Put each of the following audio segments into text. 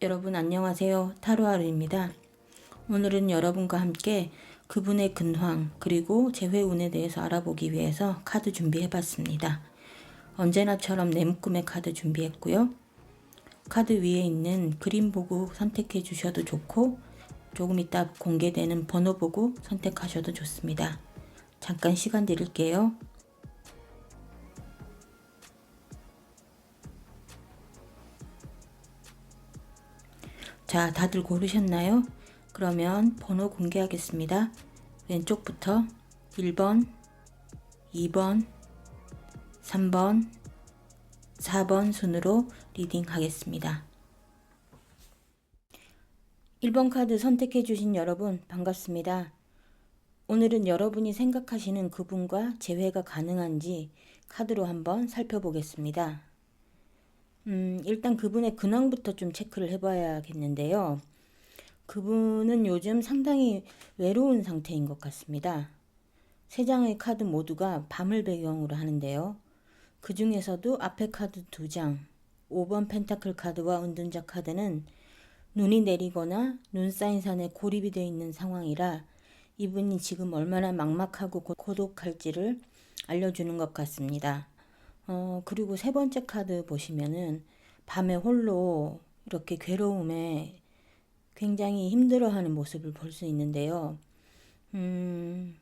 여러분 안녕하세요. 타로하루입니다. 오늘은 여러분과 함께 그분의 근황 그리고 재회운에 대해서 알아보기 위해서 카드 준비해봤습니다. 언제나처럼 내 묶음의 카드 준비했고요. 카드 위에 있는 그림 보고 선택해 주셔도 좋고 조금 이따 공개되는 번호 보고 선택하셔도 좋습니다. 잠깐 시간 드릴게요. 자, 다들 고르셨나요? 그러면 번호 공개하겠습니다. 왼쪽부터 1번, 2번, 3번, 4번 순으로 리딩 하겠습니다. 1번 카드 선택해 주신 여러분 반갑습니다. 오늘은 여러분이 생각하시는 그분과 재회가 가능한지 카드로 한번 살펴보겠습니다. 일단 그분의 근황부터 좀 체크를 해봐야겠는데요. 그분은 요즘 상당히 외로운 상태인 것 같습니다. 세 장의 카드 모두가 밤을 배경으로 하는데요. 그 중에서도 앞에 카드 2장, 5번 펜타클 카드와 은둔자 카드는 눈이 내리거나 눈 쌓인 산에 고립이 되어 있는 상황이라 이분이 지금 얼마나 막막하고 고독할지를 알려주는 것 같습니다. 그리고 세 번째 카드 보시면은 밤에 홀로 이렇게 괴로움에 굉장히 힘들어하는 모습을 볼 수 있는데요. 근데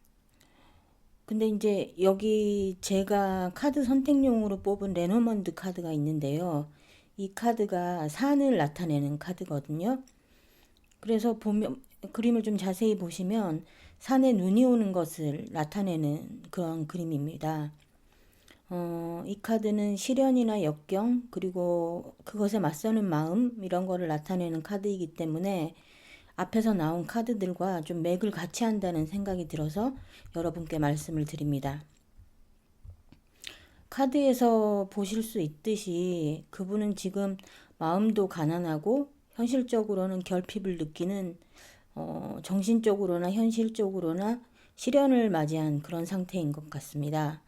이제 여기 제가 카드 선택용으로 뽑은 레노먼드 카드가 있는데요. 이 카드가 산을 나타내는 카드거든요. 그래서 보면 그림을 좀 자세히 보시면 산에 눈이 오는 것을 나타내는 그런 그림입니다. 이 카드는 시련이나 역경 그리고 그것에 맞서는 마음 이런 거를 나타내는 카드이기 때문에 앞에서 나온 카드들과 좀 맥을 같이 한다는 생각이 들어서 여러분께 말씀을 드립니다. 카드에서 보실 수 있듯이 그분은 지금 마음도 가난하고 현실적으로는 결핍을 느끼는 정신적으로나 현실적으로나 시련을 맞이한 그런 상태인 것 같습니다.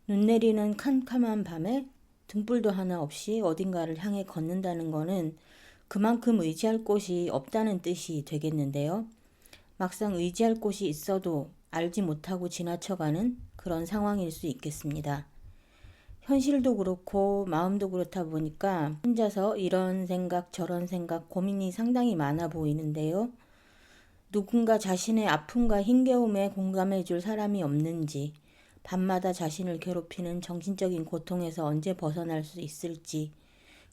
눈 내리는 캄캄한 밤에 등불도 하나 없이 어딘가를 향해 걷는다는 것은 그만큼 의지할 곳이 없다는 뜻이 되겠는데요. 막상 의지할 곳이 있어도 알지 못하고 지나쳐가는 그런 상황일 수 있겠습니다. 현실도 그렇고 마음도 그렇다 보니까 혼자서 이런 생각 저런 생각 고민이 상당히 많아 보이는데요. 누군가 자신의 아픔과 힘겨움에 공감해 줄 사람이 없는지, 밤마다 자신을 괴롭히는 정신적인 고통에서 언제 벗어날 수 있을지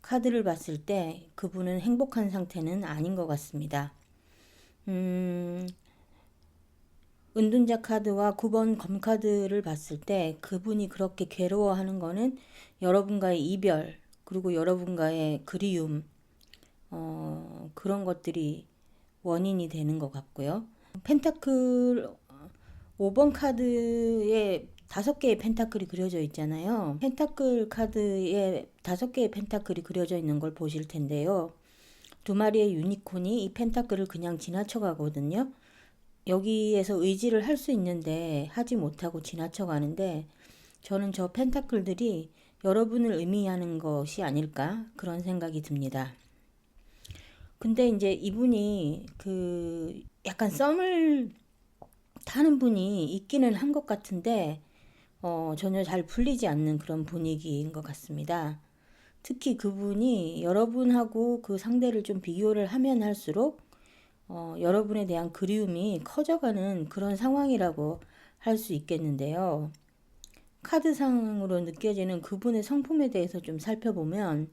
카드를 봤을 때 그분은 행복한 상태는 아닌 것 같습니다. 은둔자 카드와 9번 검카드를 봤을 때 그분이 그렇게 괴로워하는 거는 여러분과의 이별 그리고 여러분과의 그리움 그런 것들이 원인이 되는 것 같고요. 펜타클 5번 카드에 5개의 펜타클이 그려져 있잖아요. 펜타클 카드에 5개의 펜타클이 그려져 있는 걸 보실 텐데요. 두 마리의 유니콘이 이 펜타클을 그냥 지나쳐 가거든요. 여기에서 의지를 할 수 있는데 하지 못하고 지나쳐 가는데 저는 저 펜타클들이 여러분을 의미하는 것이 아닐까 그런 생각이 듭니다. 근데 이제 이분이 그 약간 썸을 타는 분이 있기는 한 것 같은데 전혀 잘 풀리지 않는 그런 분위기인 것 같습니다. 특히 그분이 여러분하고 그 상대를 좀 비교를 하면 할수록 여러분에 대한 그리움이 커져가는 그런 상황이라고 할 수 있겠는데요. 카드상으로 느껴지는 그분의 성품에 대해서 좀 살펴보면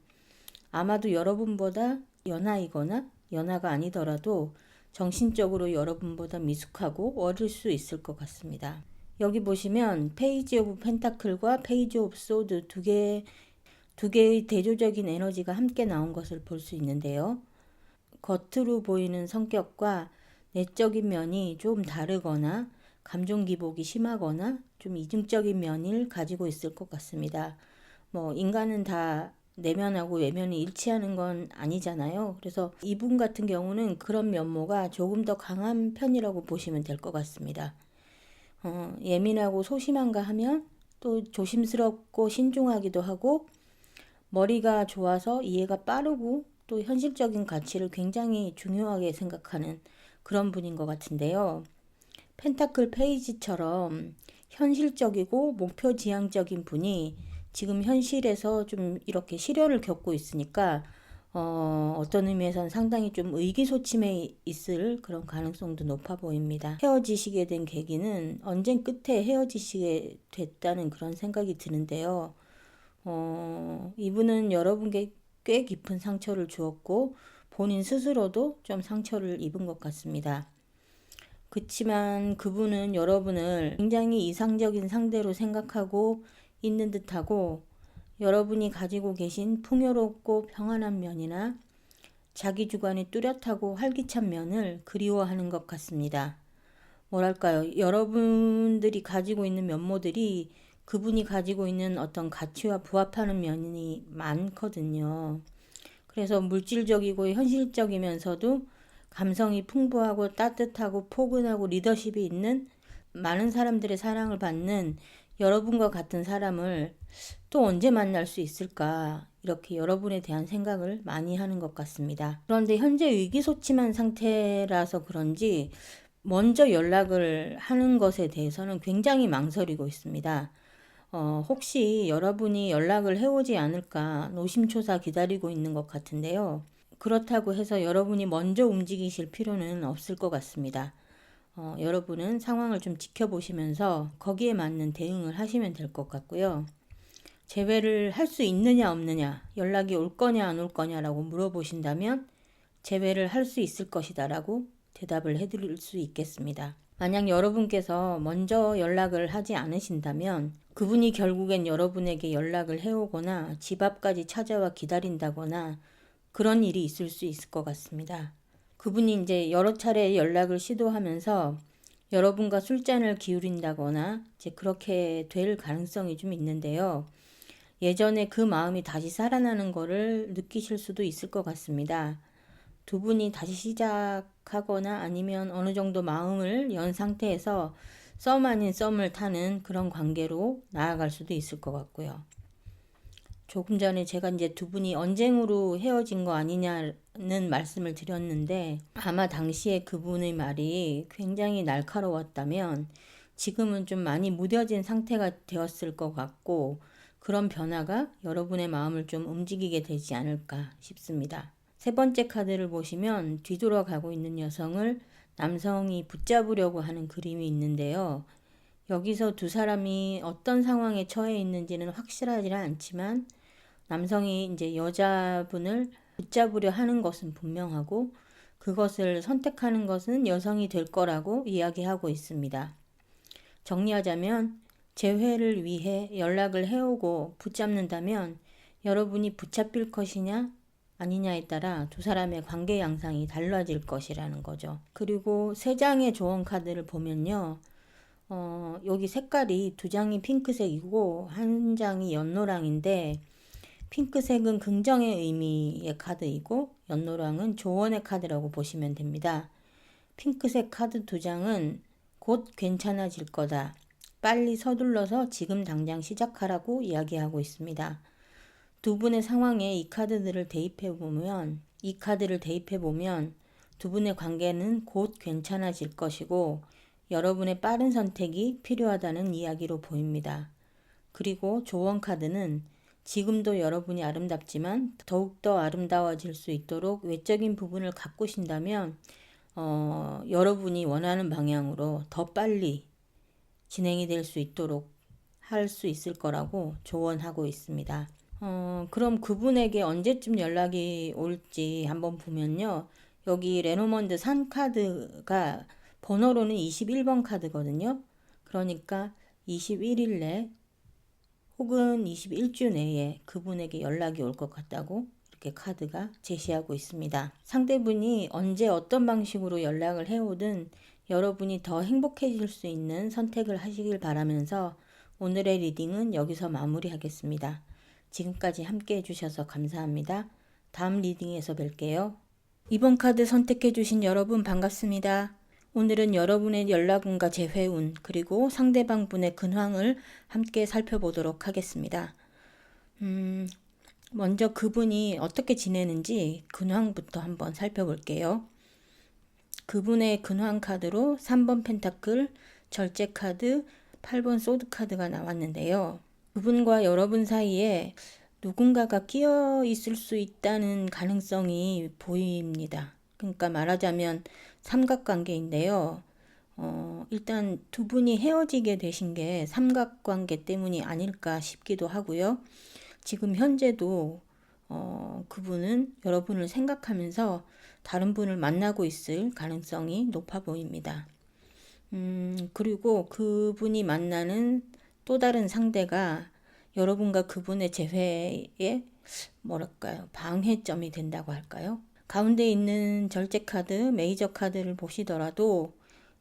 아마도 여러분보다 연하이거나 연하가 아니더라도 정신적으로 여러분보다 미숙하고 어릴 수 있을 것 같습니다. 여기 보시면 페이지 오브 펜타클과 페이지 오브 소드 두 개의 대조적인 에너지가 함께 나온 것을 볼 수 있는데요. 겉으로 보이는 성격과 내적인 면이 좀 다르거나 감정 기복이 심하거나 좀 이중적인 면을 가지고 있을 것 같습니다. 인간은 다 내면하고 외면이 일치하는 건 아니잖아요. 그래서 이분 같은 경우는 그런 면모가 조금 더 강한 편이라고 보시면 될 것 같습니다. 예민하고 소심한가 하면 또 조심스럽고 신중하기도 하고 머리가 좋아서 이해가 빠르고 또 현실적인 가치를 굉장히 중요하게 생각하는 그런 분인 것 같은데요. 펜타클 페이지처럼 현실적이고 목표 지향적인 분이 지금 현실에서 좀 이렇게 시련을 겪고 있으니까 어떤 의미에서는 상당히 좀 의기소침해 있을 그런 가능성도 높아 보입니다. 헤어지시게 된 계기는 언젠 끝에 헤어지시게 됐다는 그런 생각이 드는데요. 이분은 여러분께 꽤 깊은 상처를 주었고 본인 스스로도 좀 상처를 입은 것 같습니다. 그치만 그분은 여러분을 굉장히 이상적인 상대로 생각하고 있는 듯하고 여러분이 가지고 계신 풍요롭고 평안한 면이나 자기 주관이 뚜렷하고 활기찬 면을 그리워하는 것 같습니다. 뭐랄까요? 여러분들이 가지고 있는 면모들이 그분이 가지고 있는 어떤 가치와 부합하는 면이 많거든요. 그래서 물질적이고 현실적이면서도 감성이 풍부하고 따뜻하고 포근하고 리더십이 있는 많은 사람들의 사랑을 받는 여러분과 같은 사람을 또 언제 만날 수 있을까? 이렇게 여러분에 대한 생각을 많이 하는 것 같습니다. 그런데 현재 위기소침한 상태라서 그런지 먼저 연락을 하는 것에 대해서는 굉장히 망설이고 있습니다. 혹시 여러분이 연락을 해오지 않을까 노심초사 기다리고 있는 것 같은데요. 그렇다고 해서 여러분이 먼저 움직이실 필요는 없을 것 같습니다. 여러분은 상황을 좀 지켜보시면서 거기에 맞는 대응을 하시면 될 것 같고요. 재회를 할 수 있느냐 없느냐, 연락이 올 거냐 안 올 거냐라고 물어보신다면 재회를 할 수 있을 것이다라고 대답을 해드릴 수 있겠습니다. 만약 여러분께서 먼저 연락을 하지 않으신다면 그분이 결국엔 여러분에게 연락을 해오거나 집 앞까지 찾아와 기다린다거나 그런 일이 있을 수 있을 것 같습니다. 그분이 이제 여러 차례 연락을 시도하면서 여러분과 술잔을 기울인다거나 이제 그렇게 될 가능성이 좀 있는데요. 예전에 그 마음이 다시 살아나는 거를 느끼실 수도 있을 것 같습니다. 두 분이 다시 시작하거나 아니면 어느 정도 마음을 연 상태에서 썸 아닌 썸을 타는 그런 관계로 나아갈 수도 있을 것 같고요. 조금 전에 제가 이제 두 분이 언쟁으로 헤어진 거 아니냐는 말씀을 드렸는데 아마 당시에 그분의 말이 굉장히 날카로웠다면 지금은 좀 많이 무뎌진 상태가 되었을 것 같고 그런 변화가 여러분의 마음을 좀 움직이게 되지 않을까 싶습니다. 세 번째 카드를 보시면 뒤돌아가고 있는 여성을 남성이 붙잡으려고 하는 그림이 있는데요. 여기서 두 사람이 어떤 상황에 처해 있는지는 확실하지 않지만 남성이 이제 여자분을 붙잡으려 하는 것은 분명하고 그것을 선택하는 것은 여성이 될 거라고 이야기하고 있습니다. 정리하자면 재회를 위해 연락을 해오고 붙잡는다면 여러분이 붙잡힐 것이냐 아니냐에 따라 두 사람의 관계 양상이 달라질 것이라는 거죠. 그리고 세 장의 조언 카드를 보면요. 여기 색깔이 두 장이 핑크색이고 한 장이 연노랑인데 핑크색은 긍정의 의미의 카드이고 연노랑은 조언의 카드라고 보시면 됩니다. 핑크색 카드 두 장은 곧 괜찮아질 거다. 빨리 서둘러서 지금 당장 시작하라고 이야기하고 있습니다. 두 분의 상황에 이 카드를 대입해 보면 두 분의 관계는 곧 괜찮아질 것이고 여러분의 빠른 선택이 필요하다는 이야기로 보입니다. 그리고 조언 카드는 지금도 여러분이 아름답지만 더욱더 아름다워질 수 있도록 외적인 부분을 가꾸신다면 여러분이 원하는 방향으로 더 빨리 진행이 될 수 있도록 할 수 있을 거라고 조언하고 있습니다. 그럼 그분에게 언제쯤 연락이 올지 한번 보면요. 여기 레노먼드 산 카드가 번호로는 21번 카드거든요. 그러니까 21일 내 혹은 21주 내에 그분에게 연락이 올 것 같다고 이렇게 카드가 제시하고 있습니다. 상대분이 언제 어떤 방식으로 연락을 해오든 여러분이 더 행복해질 수 있는 선택을 하시길 바라면서 오늘의 리딩은 여기서 마무리하겠습니다. 지금까지 함께 해주셔서 감사합니다. 다음 리딩에서 뵐게요. 이번 카드 선택해주신 여러분 반갑습니다. 오늘은 여러분의 연락운과 재회운 그리고 상대방 분의 근황을 함께 살펴보도록 하겠습니다. 먼저 그분이 어떻게 지내는지 근황부터 한번 살펴볼게요. 그분의 근황 카드로 3번 펜타클, 절제 카드, 8번 소드 카드가 나왔는데요. 그분과 여러분 사이에 누군가가 끼어 있을 수 있다는 가능성이 보입니다. 그러니까 말하자면 삼각관계인데요. 일단 두 분이 헤어지게 되신 게 삼각관계 때문이 아닐까 싶기도 하고요. 지금 현재도 그분은 여러분을 생각하면서 다른 분을 만나고 있을 가능성이 높아 보입니다. 그리고 그분이 만나는 또 다른 상대가 여러분과 그분의 재회에 뭐랄까요? 방해점이 된다고 할까요? 가운데 있는 절제 카드, 메이저 카드를 보시더라도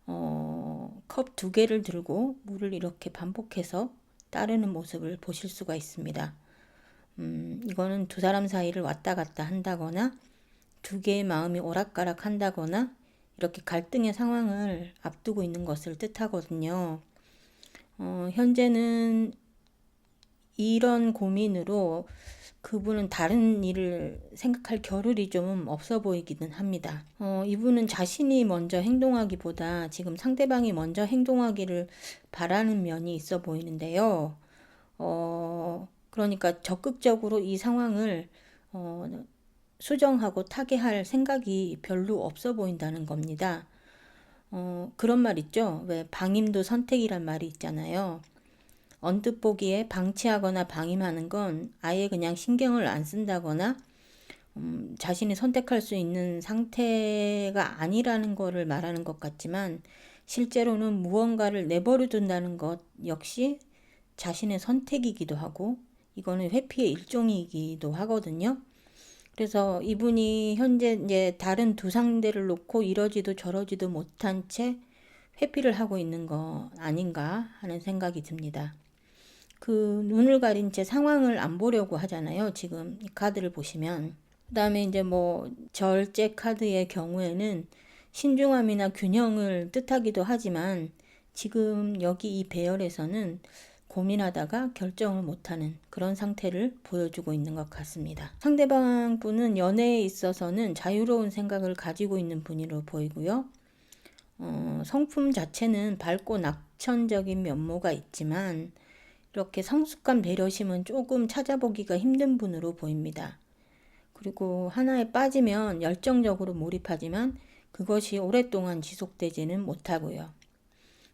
컵 두 개를 들고 물을 이렇게 반복해서 따르는 모습을 보실 수가 있습니다. 이거는 두 사람 사이를 왔다 갔다 한다거나 두 개의 마음이 오락가락 한다거나 이렇게 갈등의 상황을 앞두고 있는 것을 뜻하거든요. 현재는 이런 고민으로 그분은 다른 일을 생각할 겨를이 좀 없어 보이기는 합니다. 이분은 자신이 먼저 행동하기보다 지금 상대방이 먼저 행동하기를 바라는 면이 있어 보이는데요. 그러니까 적극적으로 이 상황을 수정하고 타개할 생각이 별로 없어 보인다는 겁니다. 그런 말 있죠. 왜 방임도 선택이란 말이 있잖아요. 언뜻 보기에 방치하거나 방임하는 건 아예 그냥 신경을 안 쓴다거나 자신이 선택할 수 있는 상태가 아니라는 거를 말하는 것 같지만 실제로는 무언가를 내버려 둔다는 것 역시 자신의 선택이기도 하고 이거는 회피의 일종이기도 하거든요. 그래서 이분이 현재 이제 다른 두 상대를 놓고 이러지도 저러지도 못한 채 회피를 하고 있는 거 아닌가 하는 생각이 듭니다. 그 눈을 가린 채 상황을 안 보려고 하잖아요. 지금 이 카드를 보시면. 그 다음에 이제 뭐 절제 카드의 경우에는 신중함이나 균형을 뜻하기도 하지만 지금 여기 이 배열에서는 고민하다가 결정을 못하는 그런 상태를 보여주고 있는 것 같습니다. 상대방 분은 연애에 있어서는 자유로운 생각을 가지고 있는 분으로 보이고요. 성품 자체는 밝고 낙천적인 면모가 있지만 이렇게 성숙한 배려심은 조금 찾아보기가 힘든 분으로 보입니다. 그리고 하나에 빠지면 열정적으로 몰입하지만 그것이 오랫동안 지속되지는 못하고요.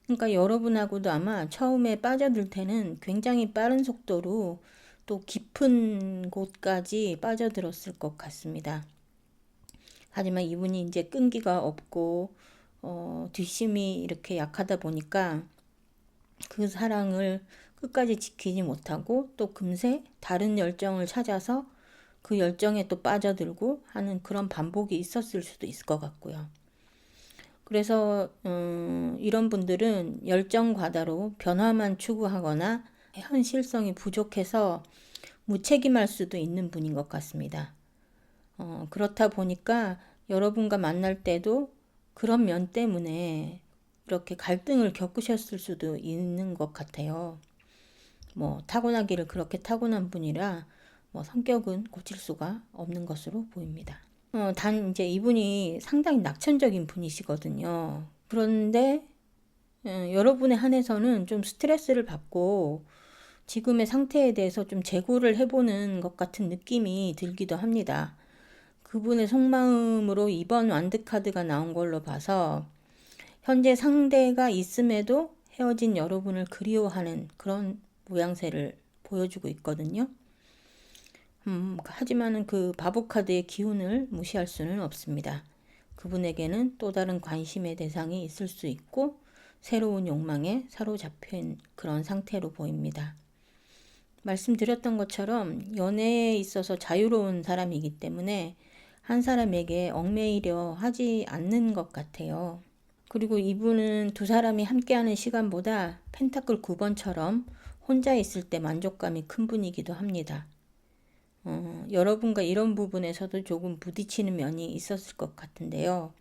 그러니까 여러분하고도 아마 처음에 빠져들 때는 굉장히 빠른 속도로 또 깊은 곳까지 빠져들었을 것 같습니다. 하지만 이분이 이제 끈기가 없고 뒷심이 이렇게 약하다 보니까 그 사랑을 끝까지 지키지 못하고 또 금세 다른 열정을 찾아서 그 열정에 또 빠져들고 하는 그런 반복이 있었을 수도 있을 것 같고요. 그래서 이런 분들은 열정 과다로 변화만 추구하거나 현실성이 부족해서 무책임할 수도 있는 분인 것 같습니다. 그렇다 보니까 여러분과 만날 때도 그런 면 때문에 이렇게 갈등을 겪으셨을 수도 있는 것 같아요. 뭐 타고나기를 그렇게 타고난 분이라 뭐 성격은 고칠 수가 없는 것으로 보입니다. 단 이제 이분이 상당히 낙천적인 분이시거든요. 그런데 여러분에 한해서는 좀 스트레스를 받고 지금의 상태에 대해서 좀 재고를 해보는 것 같은 느낌이 들기도 합니다. 그분의 속마음으로 이번 완드카드가 나온 걸로 봐서 현재 상대가 있음에도 헤어진 여러분을 그리워하는 그런 모양새를 보여주고 있거든요. 하지만은 그 바보 카드의 기운을 무시할 수는 없습니다. 그분에게는 또 다른 관심의 대상이 있을 수 있고 새로운 욕망에 사로잡힌 그런 상태로 보입니다. 말씀드렸던 것처럼 연애에 있어서 자유로운 사람이기 때문에 한 사람에게 얽매이려 하지 않는 것 같아요. 그리고 이분은 두 사람이 함께하는 시간보다 펜타클 9번처럼 혼자 있을 때 만족감이 큰 분이기도 합니다. 여러분과 이런 부분에서도 조금 부딪히는 면이 있었을 것 같은데요.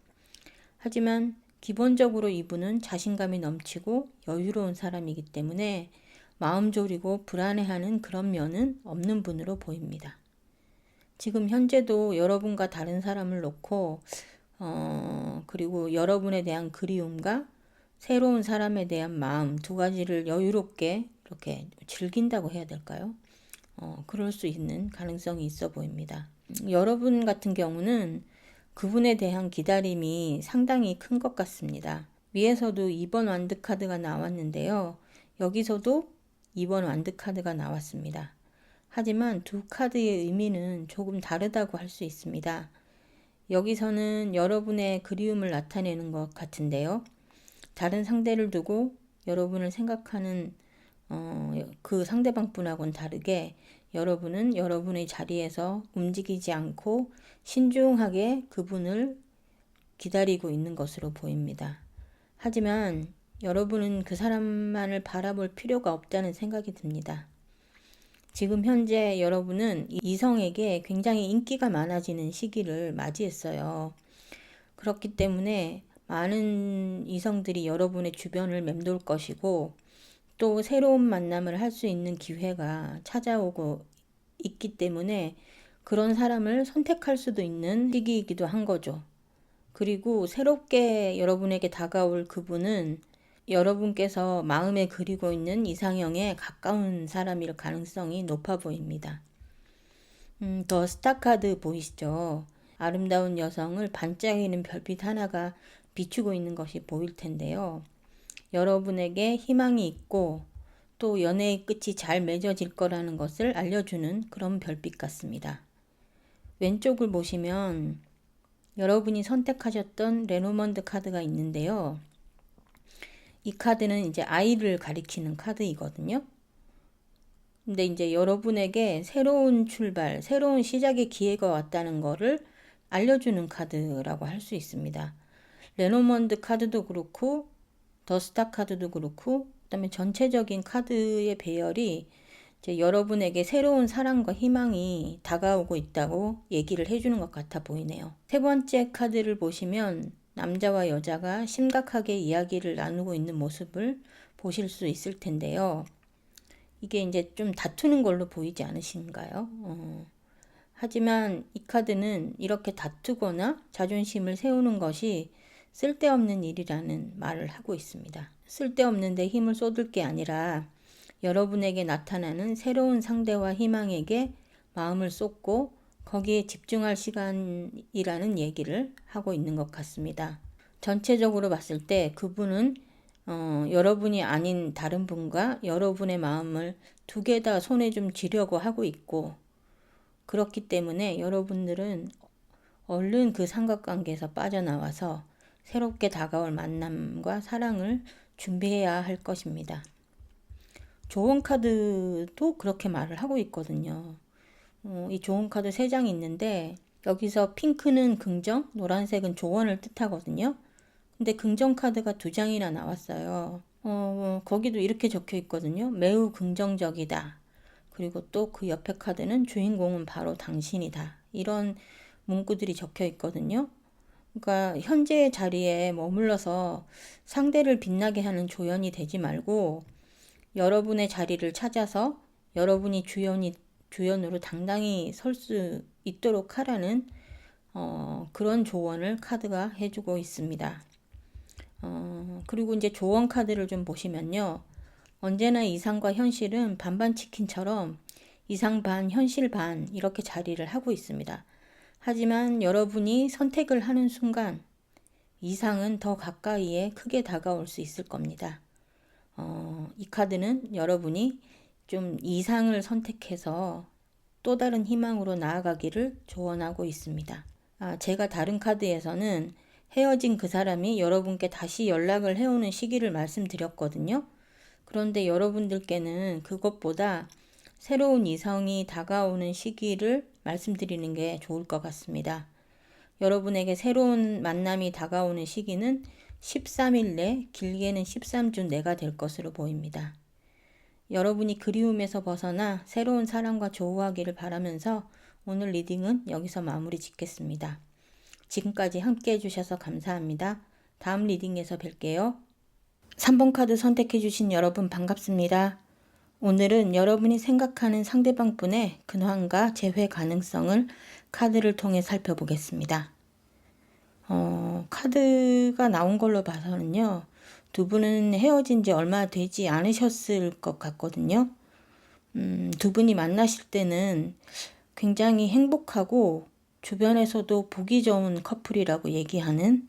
하지만 기본적으로 이분은 자신감이 넘치고 여유로운 사람이기 때문에 마음 졸이고 불안해하는 그런 면은 없는 분으로 보입니다. 지금 현재도 여러분과 다른 사람을 놓고 그리고 여러분에 대한 그리움과 새로운 사람에 대한 마음 두 가지를 여유롭게 이렇게 즐긴다고 해야 될까요? 그럴 수 있는 가능성이 있어 보입니다. 여러분 같은 경우는 그분에 대한 기다림이 상당히 큰 것 같습니다. 위에서도 2번 완드 카드가 나왔는데요. 여기서도 2번 완드 카드가 나왔습니다. 하지만 두 카드의 의미는 조금 다르다고 할 수 있습니다. 여기서는 여러분의 그리움을 나타내는 것 같은데요. 다른 상대를 두고 여러분을 생각하는 그 상대방 분하고는 다르게 여러분은 여러분의 자리에서 움직이지 않고 신중하게 그분을 기다리고 있는 것으로 보입니다. 하지만 여러분은 그 사람만을 바라볼 필요가 없다는 생각이 듭니다. 지금 현재 여러분은 이성에게 굉장히 인기가 많아지는 시기를 맞이했어요. 그렇기 때문에 많은 이성들이 여러분의 주변을 맴돌 것이고 또 새로운 만남을 할 수 있는 기회가 찾아오고 있기 때문에 그런 사람을 선택할 수도 있는 시기이기도 한 거죠. 그리고 새롭게 여러분에게 다가올 그분은 여러분께서 마음에 그리고 있는 이상형에 가까운 사람일 가능성이 높아 보입니다. 더 스타 카드 보이시죠? 아름다운 여성을 반짝이는 별빛 하나가 비추고 있는 것이 보일 텐데요. 여러분에게 희망이 있고 또 연애의 끝이 잘 맺어질 거라는 것을 알려주는 그런 별빛 같습니다. 왼쪽을 보시면 여러분이 선택하셨던 레노먼드 카드가 있는데요. 이 카드는 이제 아이를 가리키는 카드이거든요. 근데 이제 여러분에게 새로운 출발, 새로운 시작의 기회가 왔다는 거를 알려주는 카드라고 할 수 있습니다. 레노먼드 카드도 그렇고 더 스타 카드도 그렇고 그다음에 전체적인 카드의 배열이 이제 여러분에게 새로운 사랑과 희망이 다가오고 있다고 얘기를 해주는 것 같아 보이네요. 세 번째 카드를 보시면 남자와 여자가 심각하게 이야기를 나누고 있는 모습을 보실 수 있을 텐데요. 이게 이제 좀 다투는 걸로 보이지 않으신가요? 하지만 이 카드는 이렇게 다투거나 자존심을 세우는 것이 쓸데없는 일이라는 말을 하고 있습니다. 쓸데없는데 힘을 쏟을 게 아니라 여러분에게 나타나는 새로운 상대와 희망에게 마음을 쏟고 거기에 집중할 시간이라는 얘기를 하고 있는 것 같습니다. 전체적으로 봤을 때 그분은 여러분이 아닌 다른 분과 여러분의 마음을 두 개 다 손에 좀 쥐려고 하고 있고 그렇기 때문에 여러분들은 얼른 그 삼각관계에서 빠져나와서 새롭게 다가올 만남과 사랑을 준비해야 할 것입니다. 조언 카드도 그렇게 말을 하고 있거든요. 이 조언 카드 3장이 있는데 여기서 핑크는 긍정, 노란색은 조언을 뜻하거든요. 근데 긍정 카드가 2장이나 나왔어요. 거기도 이렇게 적혀 있거든요. 매우 긍정적이다. 그리고 또 그 옆에 카드는 주인공은 바로 당신이다. 이런 문구들이 적혀 있거든요. 그러니까 현재의 자리에 머물러서 상대를 빛나게 하는 조연이 되지 말고 여러분의 자리를 찾아서 여러분이 주연으로 당당히 설 수 있도록 하라는 그런 조언을 카드가 해주고 있습니다. 그리고 이제 조언 카드를 좀 보시면요. 언제나 이상과 현실은 반반 치킨처럼 이상 반, 현실 반 이렇게 자리를 하고 있습니다. 하지만 여러분이 선택을 하는 순간 이상은 더 가까이에 크게 다가올 수 있을 겁니다. 이 카드는 여러분이 좀 이상을 선택해서 또 다른 희망으로 나아가기를 조언하고 있습니다. 제가 다른 카드에서는 헤어진 그 사람이 여러분께 다시 연락을 해오는 시기를 말씀드렸거든요. 그런데 여러분들께는 그것보다 새로운 이성이 다가오는 시기를 말씀드리는 게 좋을 것 같습니다. 여러분에게 새로운 만남이 다가오는 시기는 13일 내, 길게는 13주 내가 될 것으로 보입니다. 여러분이 그리움에서 벗어나 새로운 사랑과 조우하기를 바라면서 오늘 리딩은 여기서 마무리 짓겠습니다. 지금까지 함께 해주셔서 감사합니다. 다음 리딩에서 뵐게요. 3번 카드 선택해주신 여러분 반갑습니다. 오늘은 여러분이 생각하는 상대방 분의 근황과 재회 가능성을 카드를 통해 살펴보겠습니다. 카드가 나온 걸로 봐서는요, 두 분은 헤어진 지 얼마 되지 않으셨을 것 같거든요. 두 분이 만나실 때는 굉장히 행복하고 주변에서도 보기 좋은 커플이라고 얘기하는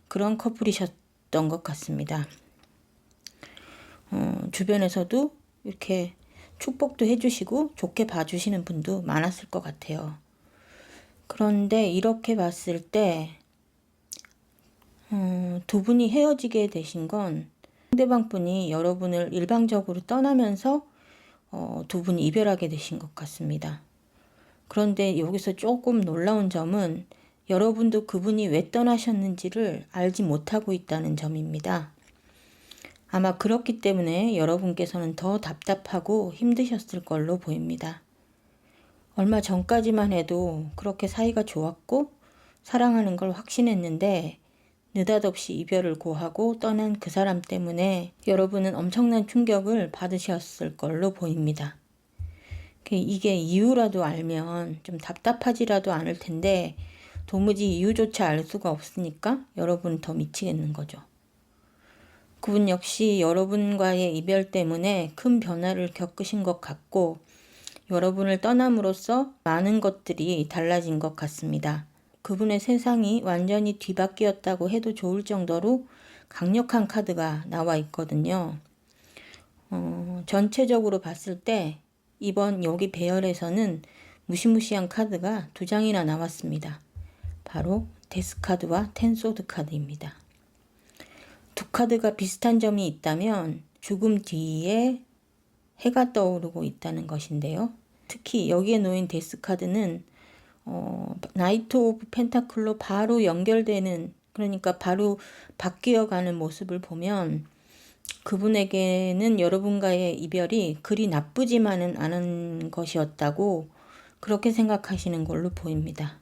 그런 커플이셨던 것 같습니다. 주변에서도 이렇게 축복도 해주시고 좋게 봐주시는 분도 많았을 것 같아요. 그런데 이렇게 봤을 때 두 분이 헤어지게 되신 건 상대방 분이 여러분을 일방적으로 떠나면서 두 분이 이별하게 되신 것 같습니다. 그런데 여기서 조금 놀라운 점은 여러분도 그분이 왜 떠나셨는지를 알지 못하고 있다는 점입니다. 아마 그렇기 때문에 여러분께서는 더 답답하고 힘드셨을 걸로 보입니다. 얼마 전까지만 해도 그렇게 사이가 좋았고 사랑하는 걸 확신했는데 느닷없이 이별을 고하고 떠난 그 사람 때문에 여러분은 엄청난 충격을 받으셨을 걸로 보입니다. 이게 이유라도 알면 좀 답답하지라도 않을 텐데 도무지 이유조차 알 수가 없으니까 여러분은 더 미치겠는 거죠. 그분 역시 여러분과의 이별 때문에 큰 변화를 겪으신 것 같고 여러분을 떠남으로써 많은 것들이 달라진 것 같습니다. 그분의 세상이 완전히 뒤바뀌었다고 해도 좋을 정도로 강력한 카드가 나와 있거든요. 전체적으로 봤을 때 이번 여기 배열에서는 무시무시한 카드가 두 장이나 나왔습니다. 바로 데스 카드와 텐소드 카드입니다. 두 카드가 비슷한 점이 있다면 죽음 뒤에 해가 떠오르고 있다는 것인데요. 특히 여기에 놓인 데스 카드는 나이트 오브 펜타클로 바로 연결되는, 그러니까 바로 바뀌어가는 모습을 보면 그분에게는 여러분과의 이별이 그리 나쁘지만은 않은 것이었다고 그렇게 생각하시는 걸로 보입니다.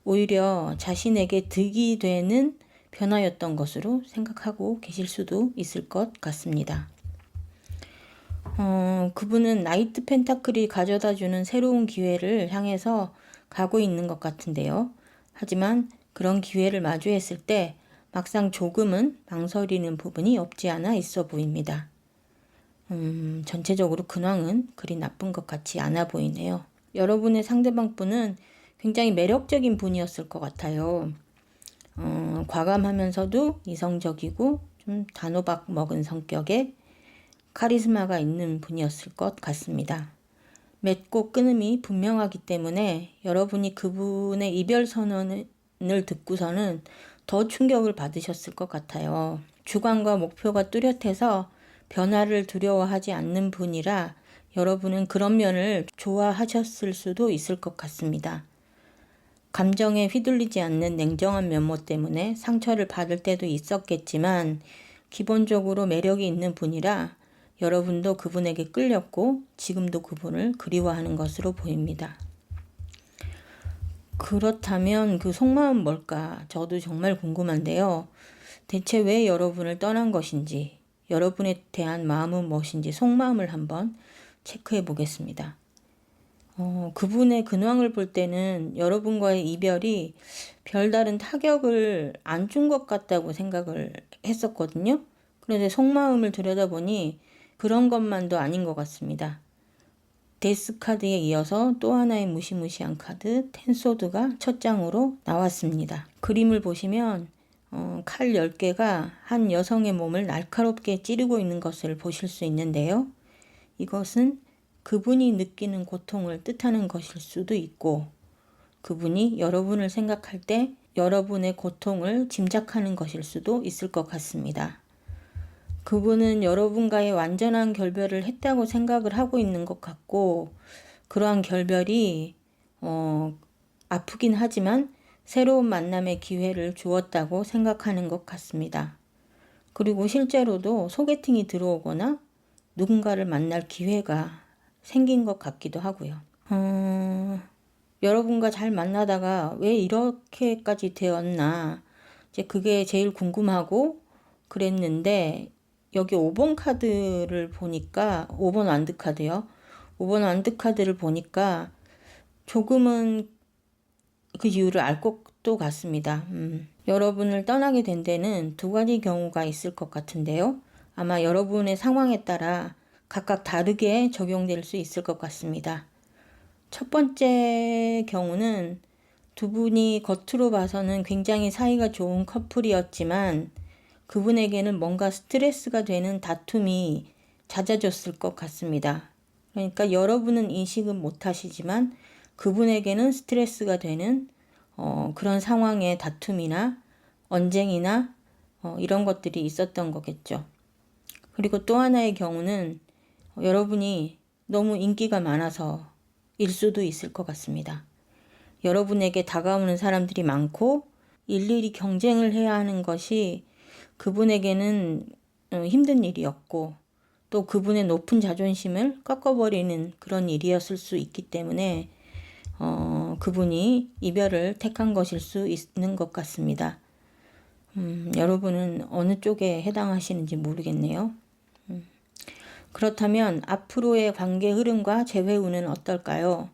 오히려 자신에게 득이 되는 변화였던 것으로 생각하고 계실 수도 있을 것 같습니다. 그분은 나이트 펜타클이 가져다주는 새로운 기회를 향해서 가고 있는 것 같은데요. 하지만 그런 기회를 마주했을 때 막상 조금은 망설이는 부분이 없지 않아 있어 보입니다. 전체적으로 근황은 그리 나쁜 것 같지 않아 보이네요. 여러분의 상대방 분은 굉장히 매력적인 분이었을 것 같아요. 과감하면서도 이성적이고 좀 단호박 먹은 성격의 카리스마가 있는 분이었을 것 같습니다. 맺고 끊음이 분명하기 때문에 여러분이 그분의 이별 선언을 듣고서는 더 충격을 받으셨을 것 같아요. 주관과 목표가 뚜렷해서 변화를 두려워하지 않는 분이라 여러분은 그런 면을 좋아하셨을 수도 있을 것 같습니다. 감정에 휘둘리지 않는 냉정한 면모 때문에 상처를 받을 때도 있었겠지만 기본적으로 매력이 있는 분이라 여러분도 그분에게 끌렸고 지금도 그분을 그리워하는 것으로 보입니다. 그렇다면 그 속마음은 뭘까? 저도 정말 궁금한데요. 대체 왜 여러분을 떠난 것인지, 여러분에 대한 마음은 무엇인지 속마음을 한번 체크해 보겠습니다. 그분의 근황을 볼 때는 여러분과의 이별이 별다른 타격을 안 준 것 같다고 생각을 했었거든요. 그런데 속마음을 들여다보니 그런 것만도 아닌 것 같습니다. 데스 카드에 이어서 또 하나의 무시무시한 카드 텐소드가 첫 장으로 나왔습니다. 그림을 보시면 칼 10개가 한 여성의 몸을 날카롭게 찌르고 있는 것을 보실 수 있는데요. 이것은 그분이 느끼는 고통을 뜻하는 것일 수도 있고 그분이 여러분을 생각할 때 여러분의 고통을 짐작하는 것일 수도 있을 것 같습니다. 그분은 여러분과의 완전한 결별을 했다고 생각을 하고 있는 것 같고 그러한 결별이 아프긴 하지만 새로운 만남의 기회를 주었다고 생각하는 것 같습니다. 그리고 실제로도 소개팅이 들어오거나 누군가를 만날 기회가 생긴 것 같기도 하고요. 여러분과 잘 만나다가 왜 이렇게까지 되었나 이제 그게 제일 궁금하고 그랬는데 여기 5번 카드를 보니까 5번 완드 카드요. 5번 완드 카드를 보니까 조금은 그 이유를 알 것도 같습니다. 여러분을 떠나게 된 데는 두 가지 경우가 있을 것 같은데요. 아마 여러분의 상황에 따라 각각 다르게 적용될 수 있을 것 같습니다. 첫 번째 경우는 두 분이 겉으로 봐서는 굉장히 사이가 좋은 커플이었지만 그분에게는 뭔가 스트레스가 되는 다툼이 잦아졌을 것 같습니다. 그러니까 여러분은 인식은 못하시지만 그분에게는 스트레스가 되는 그런 상황의 다툼이나 언쟁이나 이런 것들이 있었던 거겠죠. 그리고 또 하나의 경우는 여러분이 너무 인기가 많아서 일 수도 있을 것 같습니다. 여러분에게 다가오는 사람들이 많고 일일이 경쟁을 해야 하는 것이 그분에게는 힘든 일이었고 또 그분의 높은 자존심을 꺾어버리는 그런 일이었을 수 있기 때문에 그분이 이별을 택한 것일 수 있는 것 같습니다. 여러분은 어느 쪽에 해당하시는지 모르겠네요. 그렇다면 앞으로의 관계 흐름과 재회운은 어떨까요?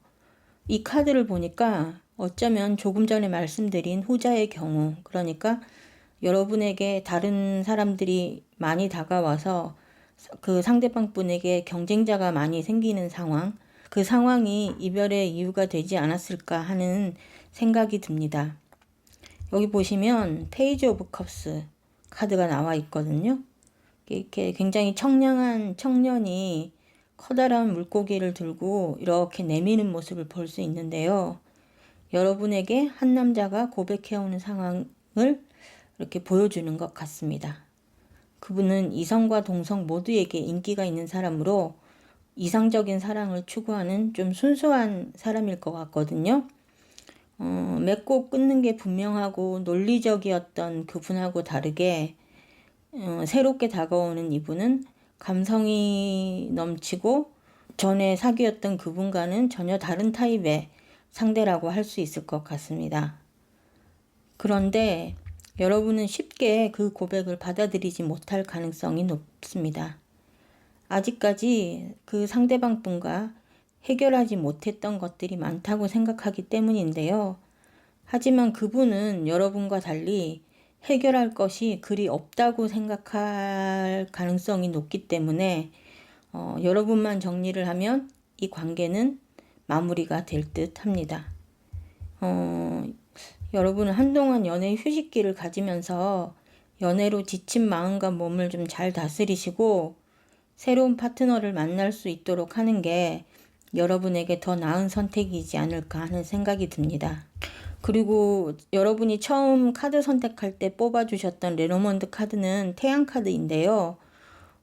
이 카드를 보니까 어쩌면 조금 전에 말씀드린 후자의 경우, 그러니까 여러분에게 다른 사람들이 많이 다가와서 그 상대방 분에게 경쟁자가 많이 생기는 상황, 그 상황이 이별의 이유가 되지 않았을까 하는 생각이 듭니다. 여기 보시면 페이지 오브 컵스 카드가 나와 있거든요. 이렇게 굉장히 청량한 청년이 커다란 물고기를 들고 이렇게 내미는 모습을 볼 수 있는데요. 여러분에게 한 남자가 고백해오는 상황을 이렇게 보여주는 것 같습니다. 그분은 이성과 동성 모두에게 인기가 있는 사람으로 이상적인 사랑을 추구하는 좀 순수한 사람일 것 같거든요. 맺고 끊는 게 분명하고 논리적이었던 그분하고 다르게 새롭게 다가오는 이분은 감성이 넘치고 전에 사귀었던 그분과는 전혀 다른 타입의 상대라고 할 수 있을 것 같습니다. 그런데 여러분은 쉽게 그 고백을 받아들이지 못할 가능성이 높습니다. 아직까지 그 상대방 분과 해결하지 못했던 것들이 많다고 생각하기 때문인데요. 하지만 그분은 여러분과 달리 해결할 것이 그리 없다고 생각할 가능성이 높기 때문에 여러분만 정리를 하면 이 관계는 마무리가 될 듯 합니다. 여러분은 한동안 연애 휴식기를 가지면서 연애로 지친 마음과 몸을 좀 잘 다스리시고 새로운 파트너를 만날 수 있도록 하는 게 여러분에게 더 나은 선택이지 않을까 하는 생각이 듭니다. 그리고 여러분이 처음 카드 선택할 때 뽑아주셨던 레노먼드 카드는 태양 카드인데요.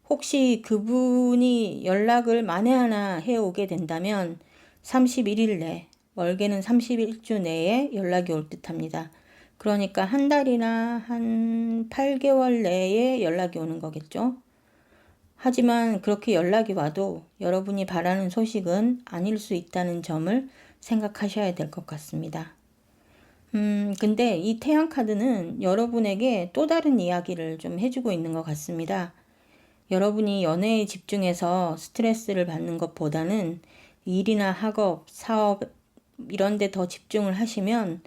혹시 그분이 연락을 만에 하나 해오게 된다면 31일 내, 멀게는 31주 내에 연락이 올 듯합니다. 그러니까 한 달이나 한 8개월 내에 연락이 오는 거겠죠. 하지만 그렇게 연락이 와도 여러분이 바라는 소식은 아닐 수 있다는 점을 생각하셔야 될 것 같습니다. 근데 이 태양 카드는 여러분에게 또 다른 이야기를 좀 해주고 있는 것 같습니다. 여러분이 연애에 집중해서 스트레스를 받는 것보다는 일이나 학업, 사업 이런 데 더 집중을 하시면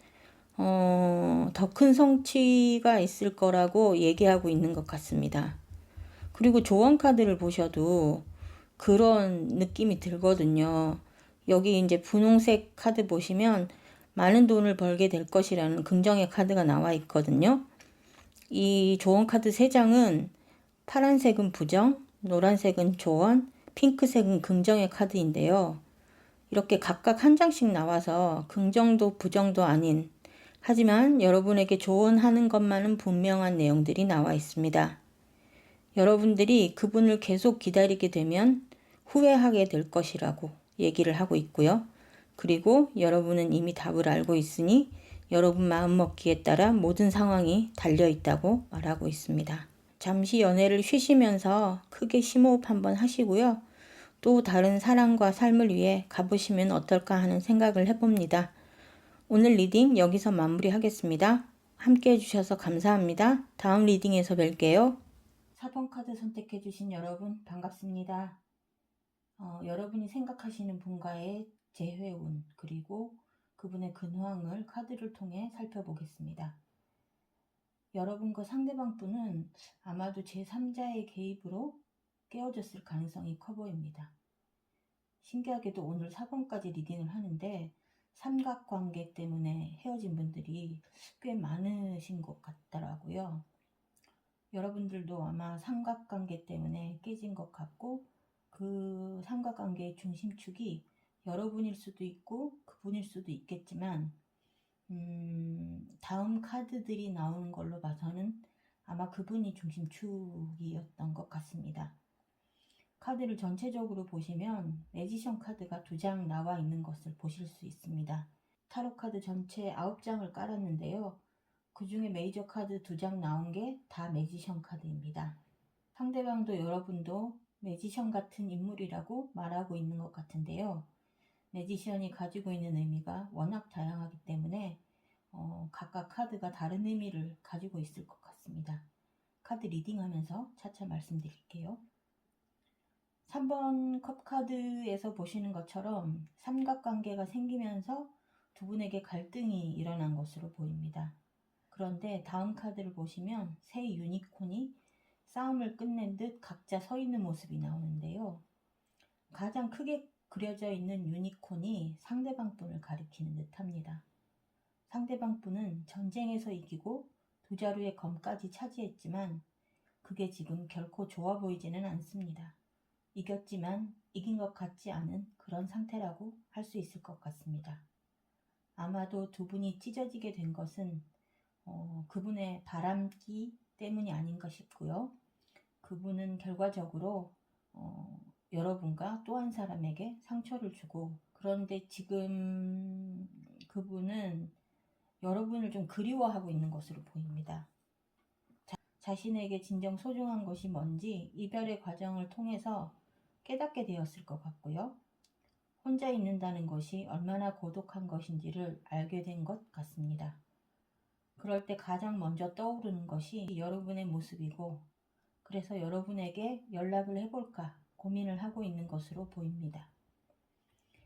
더 큰 성취가 있을 거라고 얘기하고 있는 것 같습니다. 그리고 조언 카드를 보셔도 그런 느낌이 들거든요. 여기 이제 분홍색 카드 보시면 많은 돈을 벌게 될 것이라는 긍정의 카드가 나와 있거든요. 이 조언 카드 3장은 파란색은 부정, 노란색은 조언, 핑크색은 긍정의 카드인데요. 이렇게 각각 한 장씩 나와서 긍정도 부정도 아닌, 하지만 여러분에게 조언하는 것만은 분명한 내용들이 나와 있습니다. 여러분들이 그분을 계속 기다리게 되면 후회하게 될 것이라고 얘기를 하고 있고요. 그리고 여러분은 이미 답을 알고 있으니 여러분 마음먹기에 따라 모든 상황이 달려있다고 말하고 있습니다. 잠시 연애를 쉬시면서 크게 심호흡 한번 하시고요. 또 다른 사랑과 삶을 위해 가보시면 어떨까 하는 생각을 해봅니다. 오늘 리딩 여기서 마무리하겠습니다. 함께 해주셔서 감사합니다. 다음 리딩에서 뵐게요. 4번 카드 선택해주신 여러분 반갑습니다. 여러분이 생각하시는 분과의 재회운 그리고 그분의 근황을 카드를 통해 살펴보겠습니다. 여러분과 상대방 분은 아마도 제3자의 개입으로 깨어졌을 가능성이 커 보입니다. 신기하게도 오늘 4번까지 리딩을 하는데 삼각관계 때문에 헤어진 분들이 꽤 많으신 것 같더라고요. 여러분들도 아마 삼각관계 때문에 깨진 것 같고 그 삼각관계의 중심축이 여러분일 수도 있고 그분일 수도 있겠지만 다음 카드들이 나오는 걸로 봐서는 아마 그분이 중심축이었던 것 같습니다. 카드를 전체적으로 보시면 매지션 카드가 2장 나와 있는 것을 보실 수 있습니다. 타로 카드 전체 9장을 깔았는데요. 그 중에 메이저 카드 2장 나온 게 다 매지션 카드입니다. 상대방도 여러분도 매지션 같은 인물이라고 말하고 있는 것 같은데요. 매지션이 가지고 있는 의미가 워낙 다양하기 때문에 각각 카드가 다른 의미를 가지고 있을 것 같습니다. 카드 리딩하면서 차차 말씀드릴게요. 3번 컵 카드에서 보시는 것처럼 삼각관계가 생기면서 두 분에게 갈등이 일어난 것으로 보입니다. 그런데 다음 카드를 보시면 새 유니콘이 싸움을 끝낸 듯 각자 서 있는 모습이 나오는데요. 가장 크게 그려져 있는 유니콘이 상대방 분을 가리키는 듯 합니다. 상대방 분은 전쟁에서 이기고 2자루의 검까지 차지했지만 그게 지금 결코 좋아 보이지는 않습니다. 이겼지만 이긴 것 같지 않은 그런 상태라고 할 수 있을 것 같습니다. 아마도 두 분이 찢어지게 된 것은 그분의 바람기 때문이 아닌가 싶고요. 그분은 결과적으로 여러분과 또 한 사람에게 상처를 주고, 그런데 지금 그분은 여러분을 좀 그리워하고 있는 것으로 보입니다. 자신에게 진정 소중한 것이 뭔지 이별의 과정을 통해서 깨닫게 되었을 것 같고요. 혼자 있는다는 것이 얼마나 고독한 것인지를 알게 된 것 같습니다. 그럴 때 가장 먼저 떠오르는 것이 여러분의 모습이고, 그래서 여러분에게 연락을 해볼까 고민을 하고 있는 것으로 보입니다.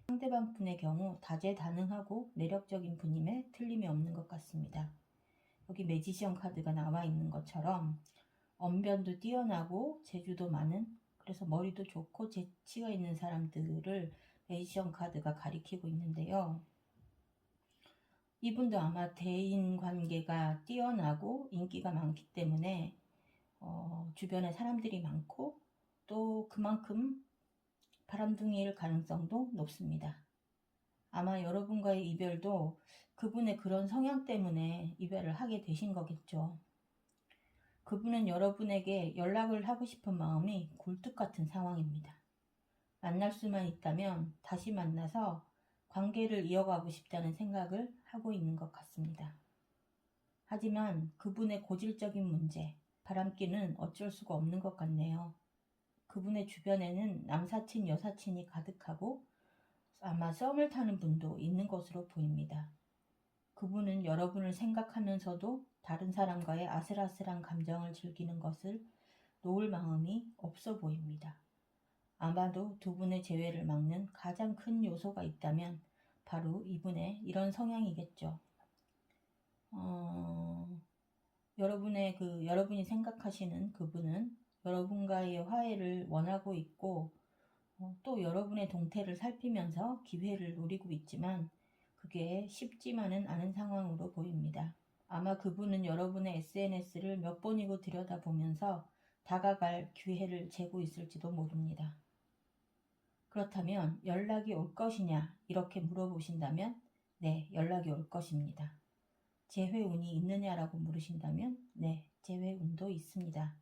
상대방 분의 경우 다재다능하고 매력적인 분임에 틀림이 없는 것 같습니다. 여기 매지션 카드가 나와 있는 것처럼 언변도 뛰어나고 재주도 많은, 그래서 머리도 좋고 재치가 있는 사람들을 매지션 카드가 가리키고 있는데요. 이분도 아마 대인 관계가 뛰어나고 인기가 많기 때문에 주변에 사람들이 많고 또 그만큼 바람둥이일 가능성도 높습니다. 아마 여러분과의 이별도 그분의 그런 성향 때문에 이별을 하게 되신 거겠죠. 그분은 여러분에게 연락을 하고 싶은 마음이 굴뚝 같은 상황입니다. 만날 수만 있다면 다시 만나서 관계를 이어가고 싶다는 생각을 하고 있는 것 같습니다. 하지만 그분의 고질적인 문제, 바람기는 어쩔 수가 없는 것 같네요. 그분의 주변에는 남사친, 여사친이 가득하고 아마 썸을 타는 분도 있는 것으로 보입니다. 그분은 여러분을 생각하면서도 다른 사람과의 아슬아슬한 감정을 즐기는 것을 놓을 마음이 없어 보입니다. 아마도 두 분의 재회를 막는 가장 큰 요소가 있다면 바로 이분의 이런 성향이겠죠. 여러분이 생각하시는 그분은 여러분과의 화해를 원하고 있고 또 여러분의 동태를 살피면서 기회를 노리고 있지만 그게 쉽지만은 않은 상황으로 보입니다. 아마 그분은 여러분의 SNS를 몇 번이고 들여다보면서 다가갈 기회를 재고 있을지도 모릅니다. 그렇다면 연락이 올 것이냐 이렇게 물어보신다면 네, 연락이 올 것입니다. 재회운이 있느냐라고 물으신다면 네, 재회운도 있습니다.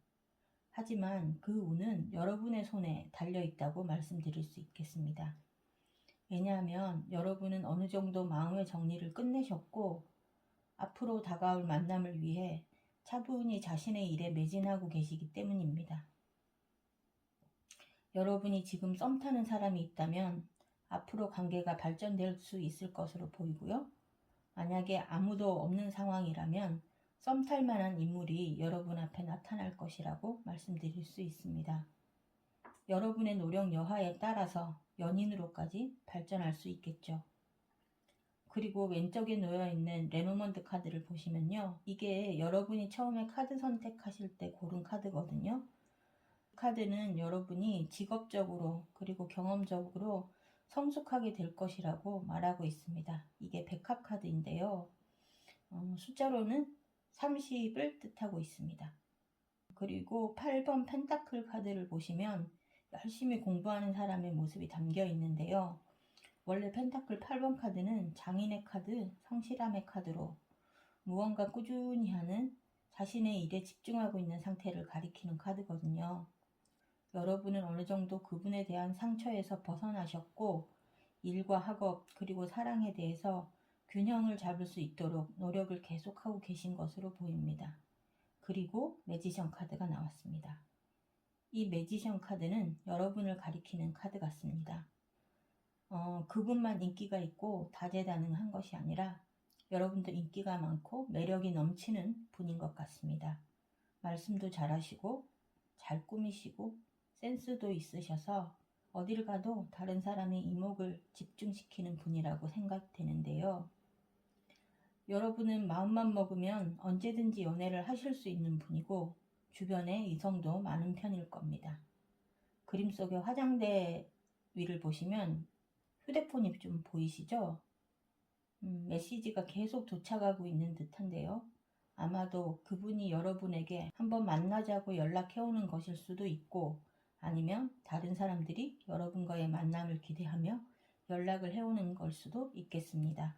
하지만 그 운은 여러분의 손에 달려있다고 말씀드릴 수 있겠습니다. 왜냐하면 여러분은 어느 정도 마음의 정리를 끝내셨고 앞으로 다가올 만남을 위해 차분히 자신의 일에 매진하고 계시기 때문입니다. 여러분이 지금 썸 타는 사람이 있다면 앞으로 관계가 발전될 수 있을 것으로 보이고요. 만약에 아무도 없는 상황이라면 썸 탈 만한 인물이 여러분 앞에 나타날 것이라고 말씀드릴 수 있습니다. 여러분의 노력 여하에 따라서 연인으로까지 발전할 수 있겠죠. 그리고 왼쪽에 놓여있는 레노먼드 카드를 보시면요. 이게 여러분이 처음에 카드 선택하실 때 고른 카드거든요. 카드는 여러분이 직업적으로 그리고 경험적으로 성숙하게 될 것이라고 말하고 있습니다. 이게 백합 카드인데요. 숫자로는 30을 뜻하고 있습니다. 그리고 8번 펜타클 카드를 보시면 열심히 공부하는 사람의 모습이 담겨 있는데요. 원래 펜타클 8번 카드는 장인의 카드, 성실함의 카드로 무언가 꾸준히 하는 자신의 일에 집중하고 있는 상태를 가리키는 카드거든요. 여러분은 어느 정도 그분에 대한 상처에서 벗어나셨고 일과 학업 그리고 사랑에 대해서 균형을 잡을 수 있도록 노력을 계속하고 계신 것으로 보입니다. 그리고 매지션 카드가 나왔습니다. 이 매지션 카드는 여러분을 가리키는 카드 같습니다. 그분만 인기가 있고 다재다능한 것이 아니라 여러분도 인기가 많고 매력이 넘치는 분인 것 같습니다. 말씀도 잘하시고 잘 꾸미시고 센스도 있으셔서 어딜 가도 다른 사람의 이목을 집중시키는 분이라고 생각되는데요. 여러분은 마음만 먹으면 언제든지 연애를 하실 수 있는 분이고 주변에 이성도 많은 편일 겁니다. 그림 속의 화장대 위를 보시면 휴대폰이 좀 보이시죠? 메시지가 계속 도착하고 있는 듯한데요. 아마도 그분이 여러분에게 한번 만나자고 연락해오는 것일 수도 있고 아니면 다른 사람들이 여러분과의 만남을 기대하며 연락을 해오는 걸 수도 있겠습니다.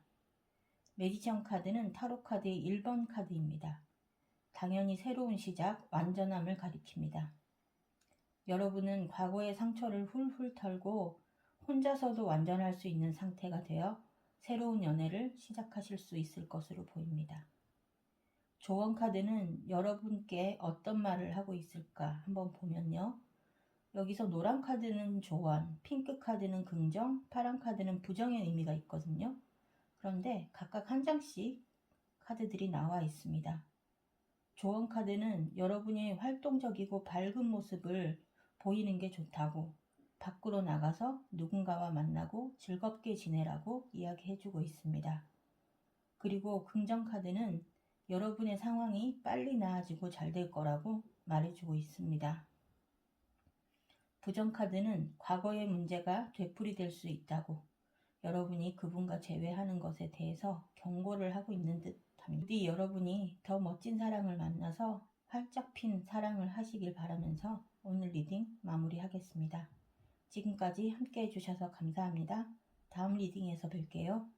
매지션 카드는 타로 카드의 1번 카드입니다. 당연히 새로운 시작, 완전함을 가리킵니다. 여러분은 과거의 상처를 훌훌 털고 혼자서도 완전할 수 있는 상태가 되어 새로운 연애를 시작하실 수 있을 것으로 보입니다. 조언 카드는 여러분께 어떤 말을 하고 있을까 한번 보면요. 여기서 노란 카드는 조언, 핑크 카드는 긍정, 파란 카드는 부정의 의미가 있거든요. 그런데 각각 한 장씩 카드들이 나와 있습니다. 조언 카드는 여러분이 활동적이고 밝은 모습을 보이는 게 좋다고 밖으로 나가서 누군가와 만나고 즐겁게 지내라고 이야기해주고 있습니다. 그리고 긍정 카드는 여러분의 상황이 빨리 나아지고 잘 될 거라고 말해주고 있습니다. 부정 카드는 과거의 문제가 되풀이될 수 있다고 여러분이 그분과 재회하는 것에 대해서 경고를 하고 있는 듯합니다. 부디 여러분이 더 멋진 사랑을 만나서 활짝 핀 사랑을 하시길 바라면서 오늘 리딩 마무리하겠습니다. 지금까지 함께 해주셔서 감사합니다. 다음 리딩에서 뵐게요.